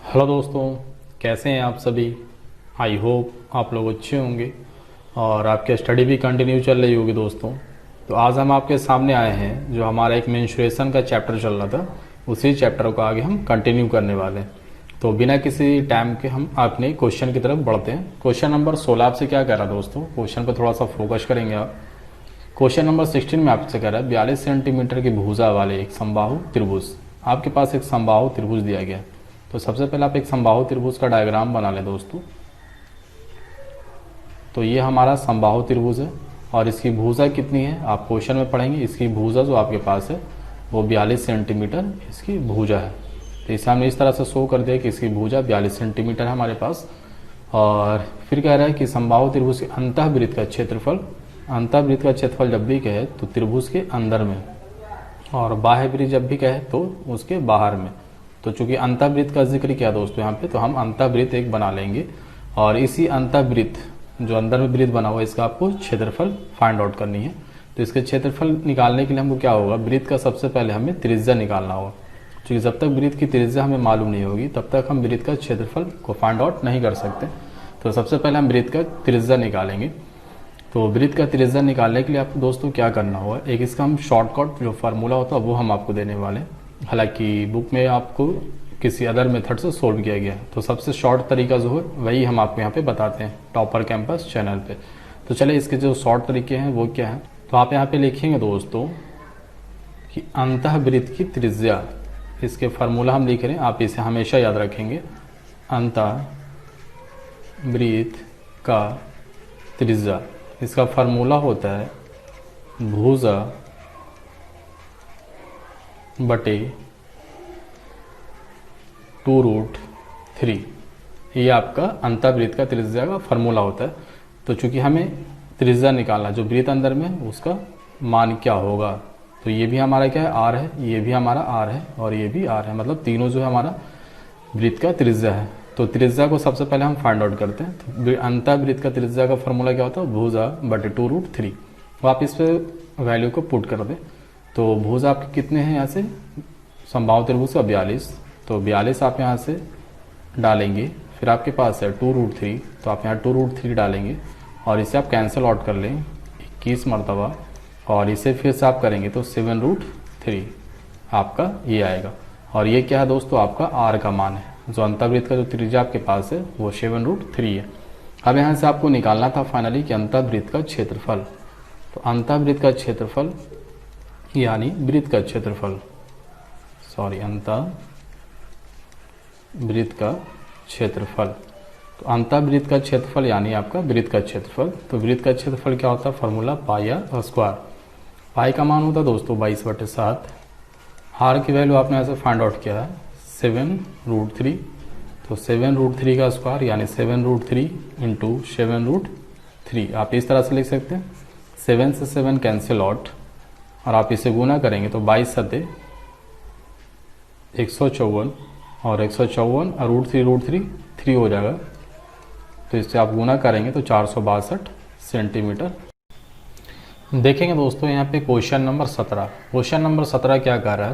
Hello दोस्तों, कैसे हैं आप सभी। आई होप आप लोग अच्छे होंगे और आपकी स्टडी भी कंटिन्यू चल रही होगी दोस्तों। तो आज हम आपके सामने आए हैं, जो हमारा एक मेंस्ट्रुएशन का चैप्टर चल रहा था, उसी चैप्टर को आगे हम कंटिन्यू करने वाले हैं। तो बिना किसी टाइम के हम अपने क्वेश्चन की तरफ बढ़ते हैं। क्वेश्चन नंबर 16 आपसे क्या कह रहा है दोस्तों, क्वेश्चन पर थोड़ा सा फोकस करेंगे आप। क्वेश्चन नंबर 16 में आपसे कह रहा है 42 सेंटीमीटर की भुजा वाले एक समबाहु त्रिभुज। आपके पास एक समबाहु त्रिभुज दिया गया है। तो सबसे पहले आप एक समबाहु त्रिभुज का डायग्राम बना लें दोस्तों। तो ये हमारा समबाहु त्रिभुज है और इसकी भुजा कितनी है आप क्वेश्चन में पढ़ेंगे। इसकी भुजा जो आपके पास है वो 42 सेंटीमीटर इसकी भुजा है। तो इसे हमने इस तरह से शो कर दिया कि इसकी भुजा 42 सेंटीमीटर है हमारे पास। और फिर कह रहा है कि समबाहु त्रिभुज के अंतःवृत्त का क्षेत्रफल, अंतःवृत्त का क्षेत्रफल जब भी कहे तो त्रिभुज के अंदर में, और बाह्य वृत्त जब भी कहे तो उसके बाहर में। तो चूंकि अंतःवृत्त का जिक्र किया दोस्तों यहाँ पे, तो हम अंतःवृत्त एक बना लेंगे और इसी अंतःवृत्त जो अंदर में वृत्त बना हुआ है इसका आपको क्षेत्रफल फाइंड आउट करनी है। तो इसके क्षेत्रफल निकालने के लिए हमको क्या होगा, वृत्त का सबसे पहले हमें त्रिज्या निकालना होगा। क्योंकि जब तक वृत्त की त्रिज्या हमें मालूम नहीं होगी तब तक हम वृत्त का क्षेत्रफल को फाइंड आउट नहीं कर सकते। तो सबसे पहले हम वृत्त का त्रिज्या निकालेंगे। तो वृत्त का त्रिज्या निकालने के लिए आपको दोस्तों क्या करना होगा, एक इसका हम शॉर्टकट जो फार्मूला होता है वो हम आपको देने वाले हैं। हालांकि बुक में आपको किसी अदर मेथड से सोल्व किया गया है, तो सबसे शॉर्ट तरीका जो है वही हम आपको यहाँ पे बताते हैं टॉपर कैंपस चैनल पे। तो चले इसके जो शॉर्ट तरीके हैं वो क्या है, तो आप यहाँ पे लिखेंगे दोस्तों कि अंतःवृत्त की त्रिज्या, इसके फार्मूला हम लिख रहे हैं, आप इसे हमेशा याद रखेंगे। अंतःवृत्त का त्रिज्या, इसका फार्मूला होता है भुजा बटे 2√3। ये आपका अंतःवृत्त का त्रिज्या का फार्मूला होता है। तो चूंकि हमें त्रिज्या निकालना, जो वृत्त अंदर में उसका मान क्या होगा, तो ये भी हमारा क्या है आर है, ये भी हमारा आर है और ये भी आर है, मतलब तीनों जो है हमारा वृत्त का त्रिज्या है। तो त्रिज्या को सबसे पहले हम फाइंड आउट करते हैं। तो अंतःवृत्त का त्रिज्या का फार्मूला क्या होता है, भुजा बटे 2√3। तो आप इस पे वैल्यू को पुट कर दें। तो भुजा आपके कितने हैं यहाँ से, समबाहु त्रिभुज का 42, तो 42 आप यहाँ से डालेंगे। फिर आपके पास है 2√3, तो आप यहाँ 2√3 डालेंगे और इसे आप कैंसिल आउट कर लें 21 मरतबा, और इसे फिर से आप करेंगे तो 7√3 आपका ये आएगा। और ये क्या है दोस्तों, आपका आर का मान है। जो अंतःवृत्त का जो त्रिज्या आपके पास है वो 7√3 है। अब यहाँ से आपको निकालना था फाइनली कि अंतःवृत्त का क्षेत्रफल। तो अंतःवृत्त का क्षेत्रफल यानी वृत्त का क्षेत्रफल, अंतःवृत्त का क्षेत्रफल। तो अंतःवृत्त का क्षेत्रफल यानी आपका वृत्त का क्षेत्रफल। तो वृत्त का क्षेत्रफल क्या होता है, फार्मूला पाई आर स्क्वायर। पाई का मान होता है दोस्तों 22/7। आर की वैल्यू आपने ऐसे फाइंड आउट किया है 7√3। तो 7√3 का स्क्वायर यानी 7√3 इंटू 7√3, आप इस तरह से लिख सकते हैं। 7 से 7 कैंसिल आउट और आप इसे गुना करेंगे तो 22 सते 154 और 154 और √3 3 हो जाएगा। तो इससे आप गुना करेंगे तो 462 सेंटीमीटर। देखेंगे दोस्तों यहाँ पे क्वेश्चन नंबर 17। क्वेश्चन नंबर 17 क्या कह रहा है,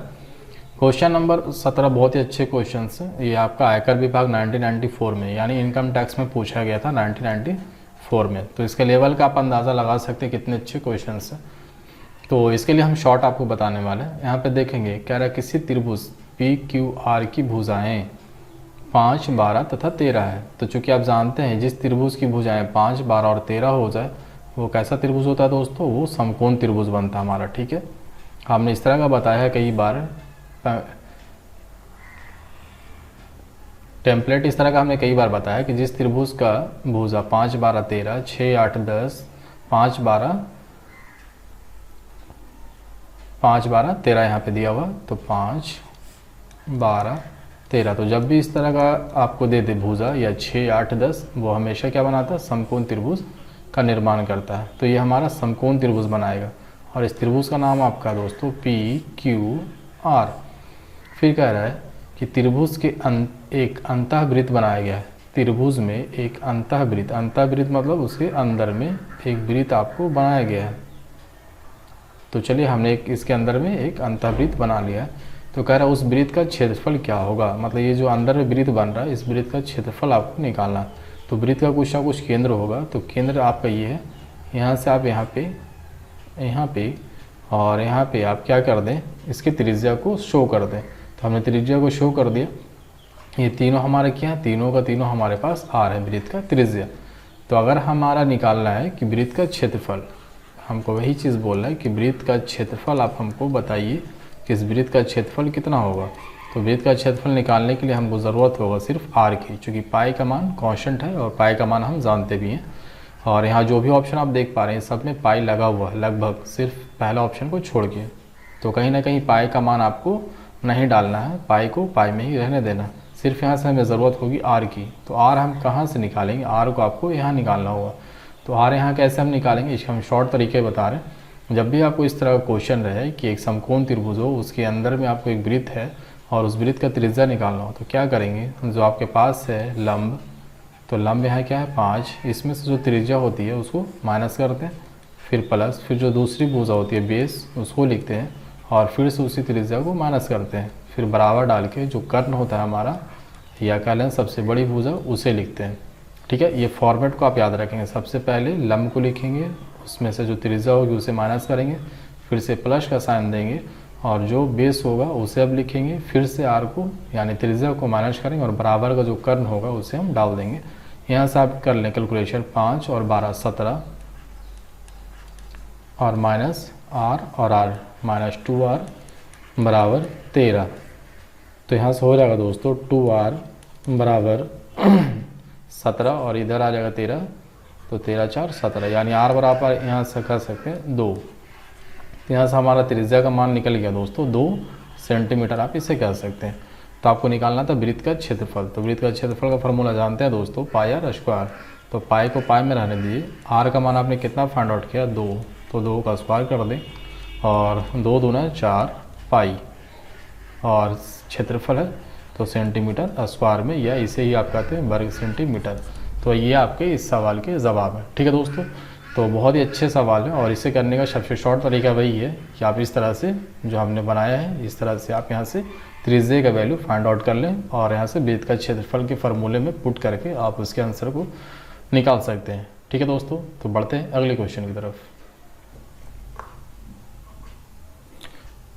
क्वेश्चन नंबर 17 बहुत ही अच्छे क्वेश्चन है। ये आपका आयकर विभाग 1994 में यानी इनकम टैक्स में पूछा गया था 1994 में। तो इसके लेवल का आप अंदाज़ा लगा सकते हैं कितने अच्छे क्वेश्चन हैं। तो इसके लिए हम शॉर्ट आपको बताने वाले हैं। यहाँ पे देखेंगे कह रहा है किसी त्रिभुज PQR की भुजाएं 5, 12 तथा 13 है। तो चूंकि आप जानते हैं जिस त्रिभुज की भुजाएं 5, 12 और 13 हो जाए वो कैसा त्रिभुज होता है दोस्तों, वो समकोण त्रिभुज बनता है हमारा। ठीक है, हमने इस तरह का बताया है कई बार, टेम्पलेट इस तरह का हमने कई बार बताया कि जिस त्रिभुज का भुजा 5, 12, 13, 6, 8, 10, 5, 12, 13 यहाँ पे दिया हुआ, तो 5, 12, 13। तो जब भी इस तरह का आपको दे दे भुजा या 6, 8, 10, वो हमेशा क्या बनाता है, समकोण त्रिभुज का निर्माण करता है। तो ये हमारा समकोण त्रिभुज बनाएगा और इस त्रिभुज का नाम आपका दोस्तों PQR। फिर कह रहा है कि त्रिभुज के एक अंतःवृत्त बनाया गया है। त्रिभुज में एक अंतःवृत्त, अंतःवृत्त मतलब उसके अंदर में एक वृत्त आपको बनाया गया है। तो चलिए हमने इसके अंदर में एक अंतःवृत्त बना लिया है। तो कह रहा है उस वृत्त का क्षेत्रफल क्या होगा, मतलब ये जो अंदर में वृत्त बन रहा है इस वृत्त का क्षेत्रफल आपको निकालना है। तो वृत्त का कुछ ना कुछ केंद्र होगा, तो केंद्र आपका ये है, यहाँ से आप यहाँ पे और यहाँ पे आप क्या कर दें, इसकी त्रिज्या को शो कर दें। तो हमने त्रिज्या को शो कर दिया, ये तीनों हमारे क्या है, तीनों का तीनों हमारे पास आर है वृत्त का त्रिज्या। तो अगर हमारा निकालना है कि वृत्त का क्षेत्रफल, हमको वही चीज़ बोल रहा है कि वृत्त का क्षेत्रफल आप हमको बताइए कि इस वृत्त का क्षेत्रफल कितना होगा। तो वृत्त का क्षेत्रफल निकालने के लिए हमको ज़रूरत होगा सिर्फ आर की, चूँकि पाई का मान कांस्टेंट है और पाई का मान हम जानते भी हैं। और यहाँ जो भी ऑप्शन आप देख पा रहे हैं सब में पाई लगा हुआ है लगभग, सिर्फ पहला ऑप्शन को छोड़ के। तो कहीं ना कहीं पाई का मान आपको नहीं डालना है, पाई को पाई में ही रहने देना। सिर्फ यहाँ से हमें ज़रूरत होगी आर की। तो आर हम कहाँ से निकालेंगे, आर को आपको यहाँ निकालना होगा। तो आर यहाँ कैसे हम निकालेंगे, इसके हम शॉर्ट तरीके बता रहे हैं। जब भी आपको इस तरह का क्वेश्चन रहे कि एक समकोण त्रिभुज हो, उसके अंदर में आपको एक वृत्त है और उस वृत्त का त्रिज्या निकालना हो, तो क्या करेंगे, जो आपके पास है लंब, तो लंब यहाँ क्या है 5, इसमें से जो त्रिज्या होती है उसको माइनस करते हैं, फिर प्लस, फिर जो दूसरी भुजा होती है बेस उसको लिखते हैं और फिर से उसी त्रिज्या को माइनस करते हैं, फिर बराबर डाल के जो कर्ण होता है हमारा या कह लें सबसे बड़ी भुजा उसे लिखते हैं। ठीक है, ये फॉर्मेट को आप याद रखेंगे। सबसे पहले लंब को लिखेंगे, उसमें से जो त्रिज्या होगी उसे माइनस करेंगे, फिर से प्लस का साइन देंगे और जो बेस होगा उसे अब लिखेंगे, फिर से आर को यानी त्रिज्या को माइनस करेंगे और बराबर का जो कर्ण होगा उसे हम डाल देंगे। यहाँ से आप कर लें कैलकुलेशन, 5 और 12 17 और माइनस आर और आर माइनस 2r बराबर 13। तो यहाँ से हो जाएगा दोस्तों 2r बराबर 17 और इधर आ जाएगा 13, तो 13 4 17, यानी r बराबर यहाँ से कर सकते हैं 2। तो यहाँ से हमारा त्रिज्या का मान निकल गया दोस्तों 2 सेंटीमीटर, आप इसे कह सकते हैं। तो आपको निकालना था वृत्त का क्षेत्रफल। तो वृत्त का क्षेत्रफल का फॉर्मूला जानते हैं दोस्तों, पाई आर स्क्वायर। तो पाई को पाई में रहने दीजिए, आर का मान आपने कितना फाइंड आउट किया 2, तो 2 का स्क्वायर कर दें और 2 दूना 4 पाई और क्षेत्रफल है तो सेंटीमीटर स्क्वायर में, या इसे ही आप कहते हैं वर्ग सेंटीमीटर। तो ये आपके इस सवाल के जवाब है। ठीक है दोस्तों, तो बहुत ही अच्छे सवाल है और इसे करने का सबसे शॉर्ट तरीका वही है कि आप इस तरह से जो हमने बनाया है इस तरह से आप यहाँ से त्रिज्या का वैल्यू फाइंड आउट कर लें और यहाँ से वृत्त का क्षेत्रफल के फार्मूले में पुट करके आप उसके आंसर को निकाल सकते हैं। ठीक है दोस्तों, तो बढ़ते हैं अगले क्वेश्चन की तरफ।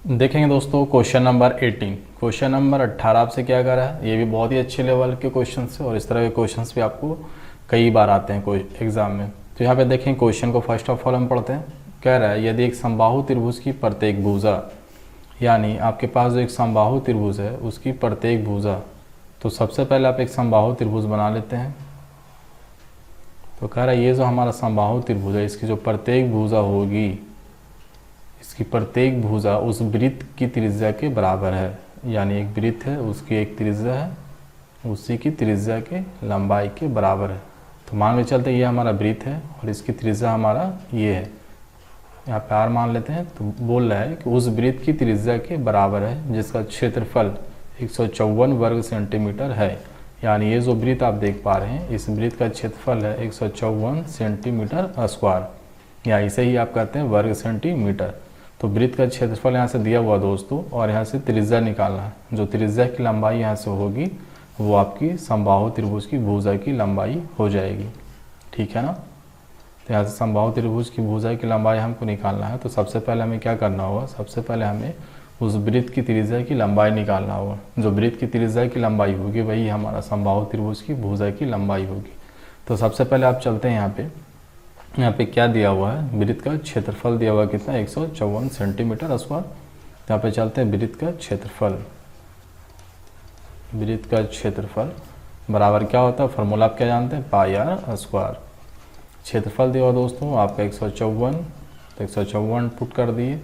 देखेंगे दोस्तों क्वेश्चन नंबर 18। क्वेश्चन नंबर 18 आपसे क्या कर रहा है, ये भी बहुत ही अच्छे लेवल के क्वेश्चन है और इस तरह के क्वेश्चन भी आपको कई बार आते हैं कोई एग्जाम में। तो यहाँ पे देखें क्वेश्चन को फर्स्ट ऑफ ऑल हम पढ़ते हैं। कह रहा है यदि एक समबाहु त्रिभुज की प्रत्येक भुजा, यानी आपके पास जो एक समबाहु त्रिभुज है उसकी प्रत्येक भुजा, तो सबसे पहले आप एक समबाहु त्रिभुज बना लेते हैं। तो कह रहा है ये जो हमारा समबाहु त्रिभुज है इसकी जो प्रत्येक भुजा होगी, इसकी प्रत्येक भुजा उस वृत्त की त्रिज्या के बराबर है। यानी एक वृत्त है उसकी एक त्रिज्या है, उसी की त्रिज्या के लंबाई के बराबर है। तो मान के चलते ये हमारा वृत्त है और इसकी त्रिज्या हमारा ये है, यहाँ पे r मान लेते हैं। तो बोल रहा है कि उस वृत्त की त्रिज्या के बराबर है जिसका क्षेत्रफल 154 वर्ग सेंटीमीटर है। यानी ये जो वृत्त आप देख पा रहे हैं इस वृत्त का क्षेत्रफल है 154 सेंटीमीटर स्क्वायर, या इसे ही आप कहते हैं वर्ग सेंटीमीटर। तो वृत्त का क्षेत्रफल यहाँ से दिया हुआ दोस्तों और यहाँ से त्रिज्या निकालना है। जो त्रिज्या की लंबाई यहाँ से होगी वो आपकी समबाहु त्रिभुज की भुजा की लंबाई हो जाएगी। ठीक है ना, तो यहाँ से समबाहु त्रिभुज की भुजा की लंबाई हमको निकालना है। तो सबसे पहले हमें क्या करना होगा, सबसे पहले हमें उस वृत्त की त्रिज्या की लंबाई निकालना होगा। जो वृत्त की त्रिज्या की लंबाई होगी वही हमारा समबाहु त्रिभुज की भुजा की लंबाई होगी। तो सबसे पहले आप चलते हैं यहाँ पे क्या दिया हुआ है, वृत्त का क्षेत्रफल दिया हुआ कितना 154 सेंटीमीटर स्क्वायर। यहाँ पे चलते हैं वृत्त का क्षेत्रफल। वृत्त का क्षेत्रफल बराबर क्या होता है, फॉर्मूला आप क्या जानते हैं, पाई आर स्क्वायर। क्षेत्रफल दिया हुआ दोस्तों आपका 154, तो 154 पुट कर दिए,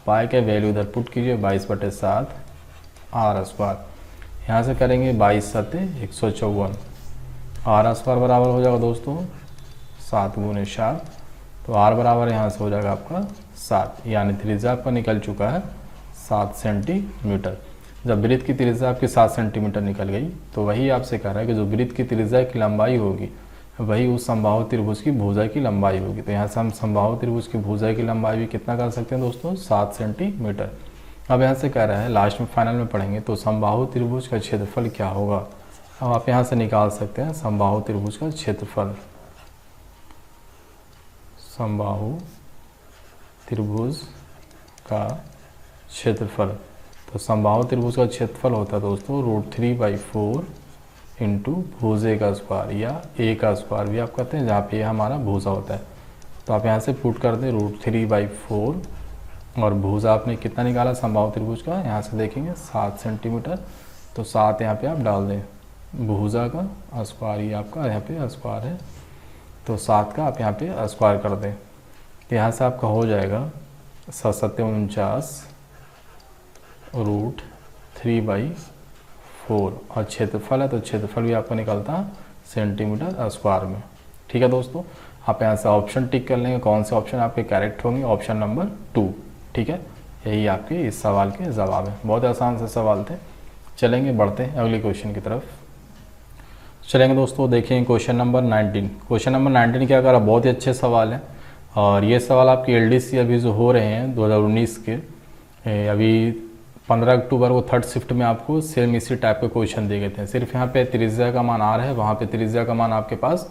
पाई का वैल्यू इधर पुट कीजिए 22/7 आर स्क्वायर। यहाँ से करेंगे 22 × 154, आर स्क्वायर बराबर हो जाएगा दोस्तों 7 × 7। तो आर बराबर यहाँ से हो जाएगा आपका 7, यानी त्रिज्या आपका निकल चुका है 7 सेंटीमीटर। जब वृत्त की त्रिज्या आपकी 7 सेंटीमीटर निकल गई तो वही आपसे कह रहा है कि जो वृत्त की त्रिज्या की लंबाई होगी वही उस समबाहु त्रिभुज की भुजा की लंबाई होगी। तो यहाँ से हम समबाहु त्रिभुज की भुजा की लंबाई भी कितना कर सकते हैं दोस्तों, 7 सेंटीमीटर। अब यहाँ से कह रहा है, लास्ट में फाइनल में पढ़ेंगे, तो समबाहु त्रिभुज का क्षेत्रफल क्या होगा। अब आप यहाँ से निकाल सकते हैं समबाहु त्रिभुज का क्षेत्रफल। समबाहु त्रिभुज का क्षेत्रफल, तो समबाहु त्रिभुज का क्षेत्रफल होता है दोस्तों √3/4 इंटू भुजे का स्क्वायर या ए का स्क्वायर भी आप कहते हैं, जहाँ पे हमारा भुजा होता है। तो आप यहाँ से पुट कर दें √3/4 और भुजा आपने कितना निकाला समबाहु त्रिभुज का, यहाँ से देखेंगे 7 सेंटीमीटर, तो 7 यहाँ पे आप डाल दें, भुजा का स्क्वायर ये आपका यहाँ पे स्क्वायर है, तो 7 का आप यहाँ पे स्क्वायर कर दें। तो यहाँ से आपका हो जाएगा 7×7 √3/4 और क्षेत्रफल है तो क्षेत्रफल भी आपका निकलता है सेंटीमीटर स्क्वायर में। ठीक है दोस्तों, आप यहाँ से ऑप्शन टिक कर लेंगे, कौन से ऑप्शन आपके करेक्ट होंगे, ऑप्शन नंबर 2। ठीक है, यही आपके इस सवाल के जवाब है। बहुत आसान से सवाल थे। चलेंगे, बढ़ते हैं अगले क्वेश्चन की तरफ। चलेंगे दोस्तों, देखें क्वेश्चन नंबर 19। क्वेश्चन नंबर 19 क्या करा, बहुत ही अच्छे सवाल हैं और ये सवाल आपकी LDC अभी जो हो रहे हैं 2019 के, अभी 15 अक्टूबर को 3rd शिफ्ट में आपको सेम इसी टाइप के क्वेश्चन दिए गए थे। सिर्फ यहाँ पे त्रिज्या का मान R है, वहाँ पे त्रिज्या का मान आपके पास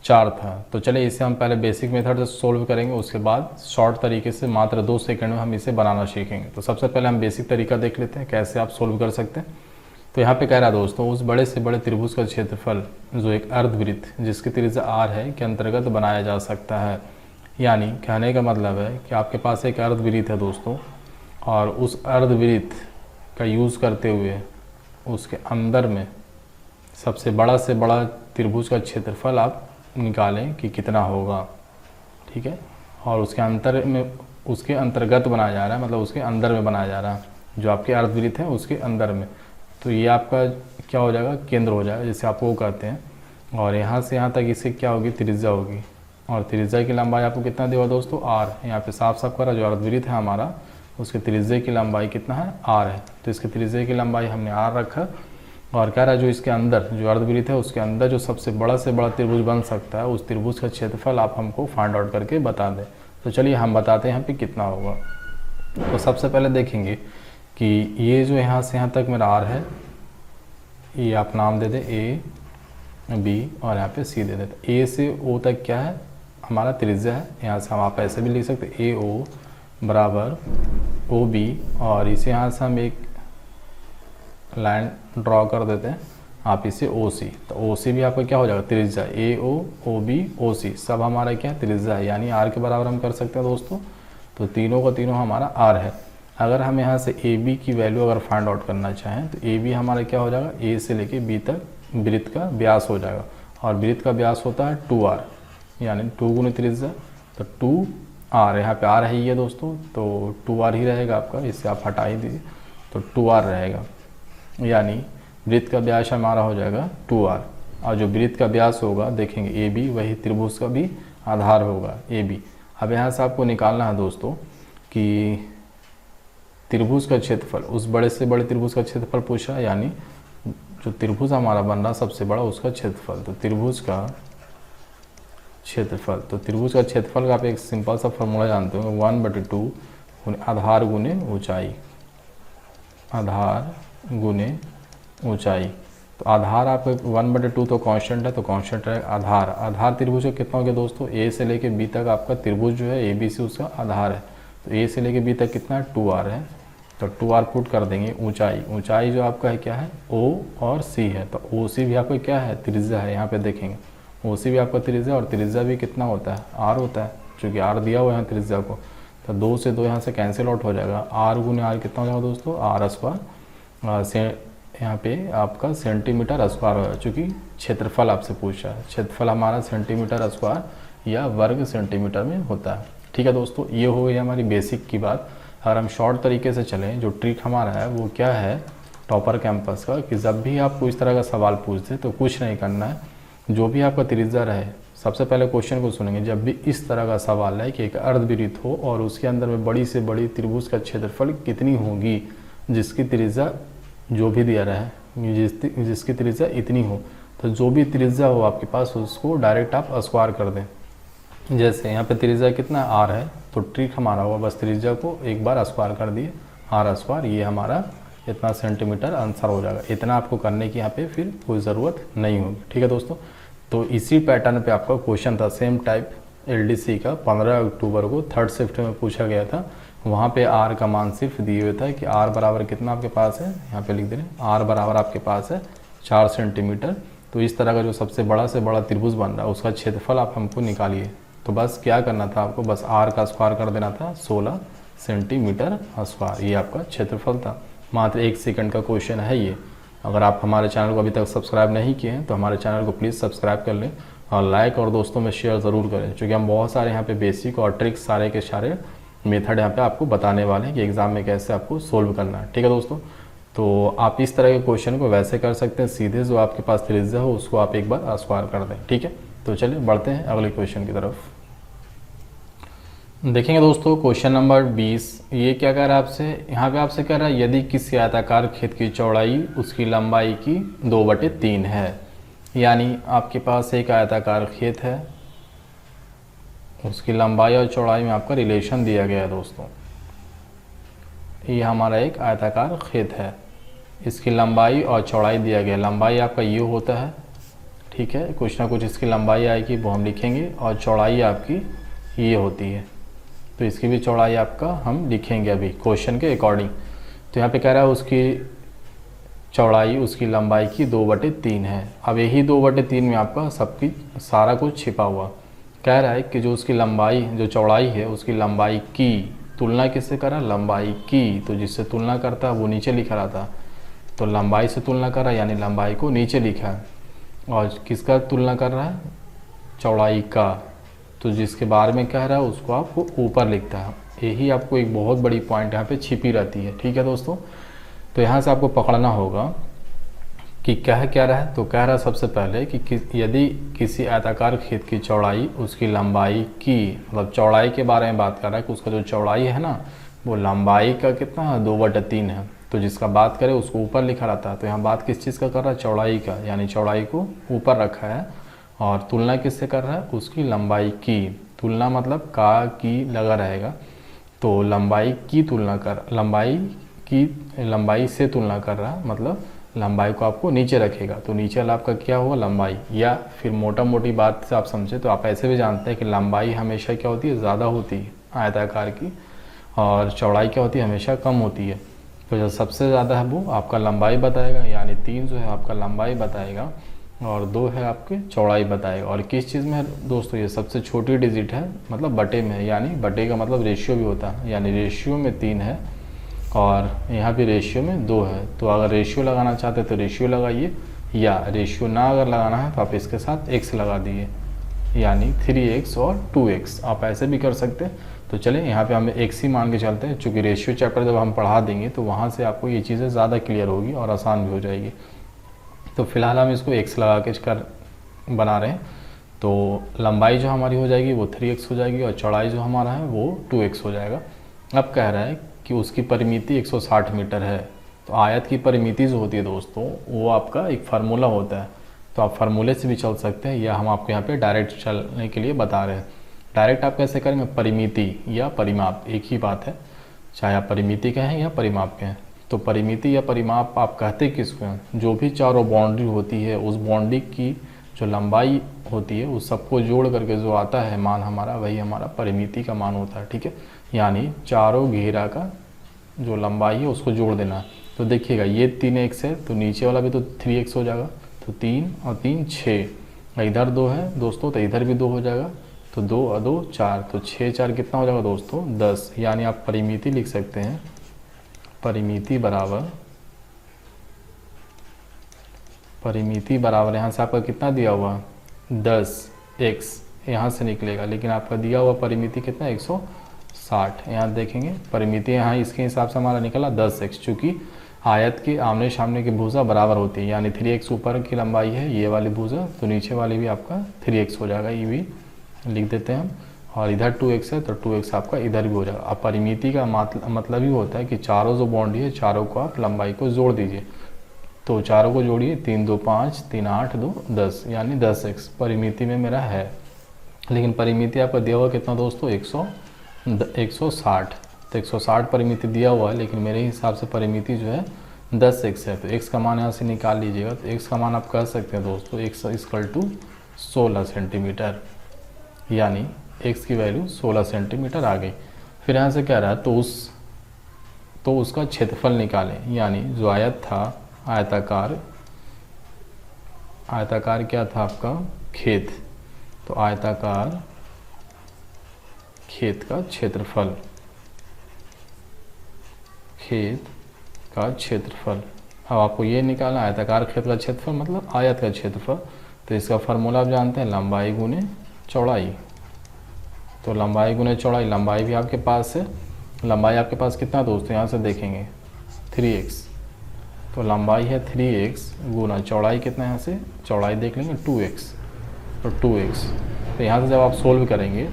4 था। तो चलिए इसे हम पहले बेसिक मेथड से सोल्व करेंगे, उसके बाद शॉर्ट तरीके से मात्र 2 सेकंड में हम इसे बनाना सीखेंगे। तो सबसे पहले हम बेसिक तरीका देख लेते हैं कैसे आप सोल्व कर सकते हैं। तो यहाँ पे कह रहा है दोस्तों, उस बड़े से बड़े त्रिभुज का क्षेत्रफल जो एक अर्धवृत्त जिसकी त्रिज्या R है के अंतर्गत बनाया जा सकता है। यानी कहने का मतलब है कि आपके पास एक अर्धवृत्त है दोस्तों, और उस अर्धवृत्त का यूज़ करते हुए उसके अंदर में सबसे बड़ा से बड़ा त्रिभुज का क्षेत्रफल आप निकालें कि कितना होगा। ठीक है, और उसके अंतर्गत बनाया जा रहा है, मतलब उसके अंदर में बनाया जा रहा है, जो आपके अर्धवृत्त है उसके अंदर में। तो ये आपका क्या हो जाएगा, केंद्र हो जाएगा, जिसे आप वो कहते हैं। और यहाँ से यहाँ तक इससे क्या होगी, त्रिज्या होगी। और त्रिज्या की लंबाई आपको कितना देगा दोस्तों, R। यहाँ पे साफ साफ करा, जो अर्धवृत्त है हमारा उसके त्रिज्या की लंबाई कितना है, R है। तो इसके त्रिज्या की लंबाई हमने R रखा और कह रहा है जो इसके अंदर जो अर्धवृत्त है उसके अंदर जो सबसे बड़ा से बड़ा त्रिभुज बन सकता है, उस त्रिभुज का क्षेत्रफल आप हमको फाइंड आउट करके बता दें। तो चलिए हम बताते हैं यहाँ पे कितना होगा। तो सबसे पहले देखेंगे कि ये जो यहाँ से यहाँ तक मेरा R है, ये आप नाम दे दें A, B और यहाँ पे C दे देते। A से O तक क्या है, हमारा त्रिज्या है। यहाँ से हम आप ऐसे भी लिख सकते AO बराबर OB, और इसे यहाँ से हम एक लाइन ड्रॉ कर देते हैं, आप इसे OC। तो OC भी आपका क्या हो जाएगा, त्रिज्या। AO OB OC सब हमारा क्या है, त्रिज्या है, यानी R के बराबर हम कर सकते हैं दोस्तों। तो तीनों का तीनों हमारा R है। अगर हम यहाँ से AB की वैल्यू अगर फाइंड आउट करना चाहें तो AB हमारा क्या हो जाएगा, A से लेके B तक वृत्त का व्यास हो जाएगा, और वृत्त का व्यास होता है 2R, यानी 2 गुना त्रिज्या, तो 2R। यहाँ पे R है ये दोस्तों, तो 2R ही रहेगा आपका, इससे आप हटा ही दीजिए, तो 2R रहेगा। यानी वृत्त का व्यास हमारा हो जाएगा 2R, और जो वृत्त का व्यास होगा देखेंगे AB, वही त्रिभुज का भी आधार होगा AB। अब यहाँ से आपको निकालना है दोस्तों कि त्रिभुज का क्षेत्रफल, उस बड़े से बड़े त्रिभुज का क्षेत्रफल पूछा, यानी जो त्रिभुज हमारा बन रहा सबसे बड़ा उसका क्षेत्रफल। तो त्रिभुज का क्षेत्रफल, तो त्रिभुज का क्षेत्रफल का आप एक सिंपल सा फॉर्मूला जानते हो, 1/2 आधार गुने ऊंचाई, आधार गुने ऊंचाई। तो आधार आपका 1/2 तो कांस्टेंट है, तो कांस्टेंट है आधार। आधार त्रिभुज का कितना हो गया दोस्तों, A से लेके B तक आपका त्रिभुज जो है ABC उसका आधार है। तो A से लेके B तक कितना है, 2R है, तो 2R पुट कर देंगे। ऊंचाई, ऊंचाई जो आपका है क्या है, O और C है, तो OC भी आपका क्या है, त्रिज्या है। यहाँ पे देखेंगे OC भी आपका त्रिज्या, और त्रिज्या भी कितना होता है, R होता है, चूँकि R दिया हुआ है त्रिज्या को, तो 2 से 2 यहाँ से कैंसिल आउट हो जाएगा। R गुने R कितना हो जाएगा दोस्तों, R स्क्वायर से यहाँ पे आपका सेंटीमीटर स्क्वायर होगा, चूँकि क्षेत्रफल आपसे पूछा है। क्षेत्रफल हमारा सेंटीमीटर स्क्वायर या वर्ग सेंटीमीटर में होता है। ठीक है दोस्तों, ये हो गई हमारी बेसिक की बात। अगर हम शॉर्ट तरीके से चलें, जो ट्रिक हमारा है वो क्या है टॉपर कैंपस का, कि जब भी आपको इस तरह का सवाल पूछ दे तो कुछ नहीं करना है, जो भी आपका त्रिज्या रहे, सबसे पहले क्वेश्चन को सुनेंगे। जब भी इस तरह का सवाल है कि एक अर्धवृत्त हो और उसके अंदर में बड़ी से बड़ी त्रिभुज का क्षेत्रफल कितनी होगी, जिसकी त्रिज्या जो भी दिया रहा है, जिसकी त्रिज्या इतनी हो, तो जो भी त्रिज्या हो आपके पास उसको डायरेक्ट आप स्क्वायर कर दें। जैसे यहाँ पे त्रिज्या कितना R है, तो ट्रिक हमारा होगा बस त्रिज्या को एक बार स्क्वायर कर दिए, आर स्क्वायर, ये हमारा इतना सेंटीमीटर आंसर हो जाएगा। इतना आपको करने की यहाँ पे फिर कोई ज़रूरत नहीं होगी, ठीक है दोस्तों। तो इसी पैटर्न पे आपका क्वेश्चन था सेम टाइप एलडीसी का 15 अक्टूबर को थर्ड शिफ्ट में पूछा गया था। वहाँ पे आर का मान सिर्फ दिए हुए था कि आर बराबर कितना आपके पास है, यहाँ पे लिख दे रहे हैं आर बराबर आपके पास है 4 सेंटीमीटर। तो इस तरह का जो सबसे बड़ा से बड़ा त्रिभुज बन रहा है उसका क्षेत्रफल आप हमको निकालिए। तो बस क्या करना था आपको, बस आर का स्क्वायर कर देना था 16 सेंटीमीटर स्क्वायर, ये आपका क्षेत्रफल था। मात्र 1 सेकंड का क्वेश्चन है ये। अगर आप हमारे चैनल को अभी तक सब्सक्राइब नहीं किए हैं तो हमारे चैनल को प्लीज़ सब्सक्राइब कर लें और लाइक और दोस्तों में शेयर ज़रूर करें, क्योंकि हम बहुत सारे यहाँ पे बेसिक और ट्रिक्स सारे के सारे मेथड यहाँ पे आपको बताने वाले हैं कि एग्ज़ाम में कैसे आपको सोल्व करना है, ठीक है दोस्तों। तो आप इस तरह के क्वेश्चन को वैसे कर सकते हैं, सीधे जो आपके पास त्रिज्या हो उसको आप एक बार स्क्वायर कर दें, ठीक है। तो चलिए बढ़ते हैं अगले क्वेश्चन की तरफ। देखेंगे दोस्तों क्वेश्चन नंबर 20। ये क्या कह रहा है आपसे, यहाँ पे आपसे कह रहा है यदि किसी आयताकार खेत की चौड़ाई उसकी लंबाई की 2/3 है। यानी आपके पास एक आयताकार खेत है, उसकी लंबाई और चौड़ाई में आपका रिलेशन दिया गया है दोस्तों। ये हमारा एक आयताकार खेत है, इसकी लंबाई और चौड़ाई दिया गया है। लंबाई आपका ये होता है, ठीक है, कुछ ना कुछ इसकी लंबाई आएगी वो हम लिखेंगे, और चौड़ाई आपकी ये होती है, तो इसकी भी चौड़ाई आपका हम लिखेंगे अभी क्वेश्चन के अकॉर्डिंग। तो यहाँ पे कह रहा है उसकी चौड़ाई उसकी लंबाई की 2/3 है। अब यही 2/3 में आपका सबकी सारा कुछ छिपा हुआ। कह रहा है कि जो उसकी लंबाई जो चौड़ाई है उसकी लंबाई की तुलना किससे करा, लंबाई की, तो जिससे तुलना करता है वो नीचे लिखा रहा था, तो लंबाई से तुलना कर रहा है यानी लंबाई को नीचे लिखा है, और किसका तुलना कर रहा है, चौड़ाई का, तो जिसके बारे में कह रहा है उसको आपको ऊपर लिखता है। यही आपको एक बहुत बड़ी पॉइंट यहाँ पे छिपी रहती है, ठीक है दोस्तों। तो यहाँ से आपको पकड़ना होगा कि कह क्या रहा है। तो कह रहा है सबसे पहले कि यदि किसी आयताकार खेत की चौड़ाई उसकी लंबाई की, मतलब चौड़ाई के बारे में बात कर रहा है कि उसका जो चौड़ाई है ना वो लंबाई का कितना है, 2/3 है। तो जिसका बात करे उसको ऊपर लिखा रहता है, तो यहाँ बात किस चीज़ का कर रहा है, चौड़ाई का, यानी चौड़ाई को ऊपर रखा है। और तुलना किससे कर रहा है, उसकी लंबाई की। तुलना मतलब का की लगा रहेगा, तो लंबाई की तुलना कर, लंबाई से तुलना कर रहा है, मतलब लंबाई को आपको नीचे रखेगा। तो नीचे वाला आपका क्या होगा, लंबाई। या फिर मोटा मोटी बात से आप समझे तो आप ऐसे भी जानते हैं कि लंबाई हमेशा क्या होती है, ज़्यादा होती है आयताकार की, और चौड़ाई क्या होती है, हमेशा कम होती है। तो जो सबसे ज़्यादा है वो आपका लंबाई बताएगा, यानी 3 जो है आपका लंबाई बताएगा, और 2 है आपके चौड़ाई बताएगा। और किस चीज़ में है दोस्तों, ये सबसे छोटी डिजिट है, मतलब बटे में है, यानी बटे का मतलब रेशियो भी होता है, यानी रेशियो में 3 है और यहाँ भी रेशियो में 2 है। तो अगर रेशियो लगाना चाहते हैं तो रेशियो लगाइए, या रेशियो ना अगर लगाना है तो आप इसके साथ x लगा दीजिए, यानी 3x और 2x, आप ऐसे भी कर सकते हैं। तो चलें यहाँ पे हमें x ही मान के चलते हैं, चूँकि रेशियो चैप्टर जब हम पढ़ा देंगे तो वहाँ से आपको ये चीज़ें ज़्यादा क्लियर होगी और आसान भी हो जाएगी। तो फिलहाल हम इसको x लगा के कर बना रहे हैं। तो लंबाई जो हमारी हो जाएगी वो 3x हो जाएगी, और चौड़ाई जो हमारा है वो 2x हो जाएगा। अब कह रहा है कि उसकी परिमिति 160 मीटर है। तो आयत की परिमिति जो होती है दोस्तों वो आपका एक फार्मूला होता है, तो आप फार्मूले से भी चल सकते हैं, या हम आपको यहाँ पे डायरेक्ट चलने के लिए बता रहे हैं। डायरेक्ट आप कैसे करेंगे, परिमिति या परिमाप एक ही बात है, चाहे आप परिमिति कहें या परिमाप कहें। तो परिमिति या परिमाप आप कहते किसको हैं, जो भी चारों बाउंड्री होती है उस बाउंड्री की जो लंबाई होती है उस सबको जोड़ करके जो आता है मान हमारा, वही हमारा परिमिति का मान होता है, ठीक है। यानी चारों घेरा का जो लंबाई है उसको जोड़ देना है। तो देखिएगा ये 3x है तो नीचे वाला भी तो 3x हो जाएगा, तो 3 और 3 6, इधर 2 है दोस्तों तो इधर भी 2 हो जाएगा, तो 2 और 2 4, तो 6 4 कितना हो जाएगा दोस्तों 10। यानी आप परिमिति लिख सकते हैं, परिमिति बराबर यहाँ से आपका कितना दिया हुआ 10x, यहाँ से निकलेगा, लेकिन आपका दिया हुआ परिमिति कितना 160। यहाँ देखेंगे परिमिति यहाँ इसके हिसाब से हमारा निकला 10x, चूँकि आयत के आमने सामने की भुजा बराबर होती है, यानी 3x ऊपर की लंबाई है ये वाली भुजा, तो नीचे वाली भी आपका 3x हो जाएगा, ये भी लिख देते हैं हम। और इधर 2x है तो 2x आपका इधर भी हो जाएगा। अब परिमिति का मतलब ही होता है कि चारों जो बाउंड्री है चारों को आप लंबाई को जोड़ दीजिए, तो चारों को जोड़िए, 3 2 5, 3 8 2 10, यानी 10x परिमिति में मेरा है। लेकिन परिमिति आपका दिया हुआ कितना दोस्तों 160, तो 160 परिमिति दिया हुआ है, लेकिन मेरे हिसाब से परिमिति जो है 10x है, तो x का मान यहाँ से निकाल लीजिएगा। तो x का मान आप कह सकते हैं दोस्तों x इक्वल टू 16 सेंटीमीटर, यानी x की वैल्यू 16 सेंटीमीटर आ गई। फिर यहाँ से कह रहा है तो उसका क्षेत्रफल निकालें, यानी जो आयत था आयताकार क्या था आपका खेत, तो आयताकार खेत का क्षेत्रफल, खेत का क्षेत्रफल। अब आपको ये निकालना आयताकार खेत का क्षेत्रफल मतलब आयत का क्षेत्रफल। तो इसका फार्मूला आप जानते हैं, लंबाई गुने चौड़ाई। तो लंबाई गुने चौड़ाई, लंबाई भी आपके पास है, लंबाई आपके पास कितना दोस्तों, यहाँ से देखेंगे 3x, तो लंबाई है 3x गुना चौड़ाई कितना है, यहाँ से चौड़ाई देख लेंगे 2x, तो 2x। तो यहाँ से जब आप सोल्व करेंगे,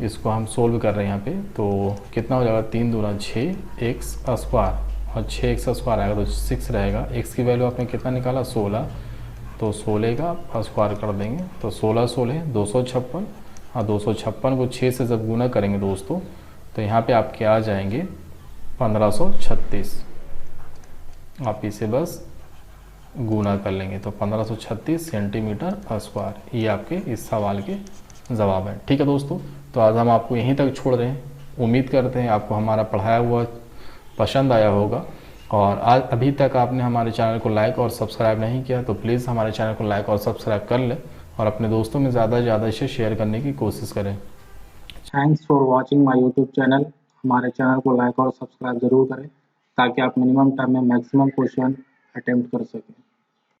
इसको हम सोल्व कर रहे हैं यहाँ पे, तो कितना हो जाएगा 3 दूना 6x स्क्वायर, और 6x स्क्वायर आएगा तो 6 रहेगा। x की वैल्यू आपने कितना निकाला 16, तो 16 का स्क्वायर कर देंगे, तो 16 16 256, और 256 को 6 से जब गुना करेंगे दोस्तों, तो यहाँ पे आपके आ जाएंगे 1536। आप इसे बस गुना कर लेंगे तो 1536 सेंटीमीटर स्क्वायर। ये आपके इस सवाल के जवाब है। ठीक है दोस्तों, तो आज हम आपको यहीं तक छोड़ रहे हैं। उम्मीद करते हैं आपको हमारा पढ़ाया हुआ पसंद आया होगा, और आज अभी तक आपने हमारे चैनल को लाइक और सब्सक्राइब नहीं किया तो प्लीज़ हमारे चैनल को लाइक और सब्सक्राइब कर लें, और अपने दोस्तों में ज़्यादा से ज़्यादा इसे शेयर करने की कोशिश करें। Thanks for watching my YouTube channel. हमारे चैनल को लाइक और सब्सक्राइब जरूर करें ताकि आप मिनिमम टाइम में मैक्सिमम क्वेश्चन अटेम्प्ट कर सकें।